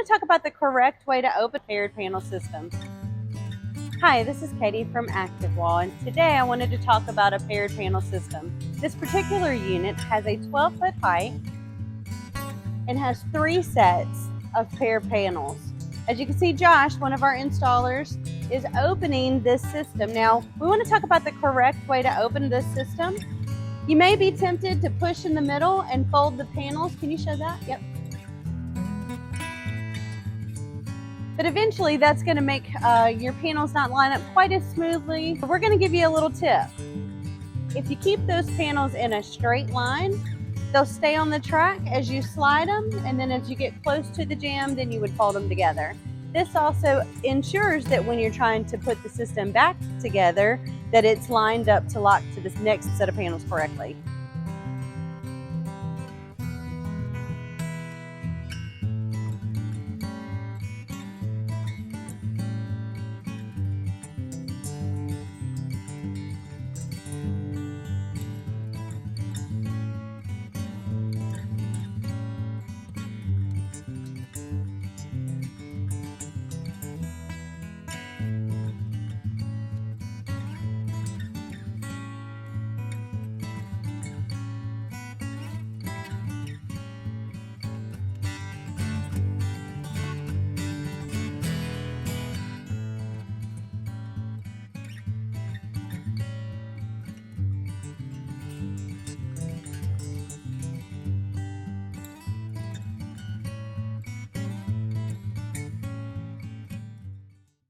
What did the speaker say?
want to talk about the correct way to open paired panel systems. Hi, this is Katie from ActivWall, and today I wanted to talk about a paired panel system. This particular unit has a 12-foot height and has 3 sets of paired panels. As you can see, Josh, one of our installers, is opening this system. Now, we want to talk about the correct way to open this system. You may be tempted to push in the middle and fold the panels. Can you show that? Yep. But eventually that's going to make your panels not line up quite as smoothly. We're going to give you a little tip. If you keep those panels in a straight line, they'll stay on the track as you slide them, and then as you get close to the jamb, then you would fold them together. This also ensures that when you're trying to put the system back together, that it's lined up to lock to this next set of panels correctly.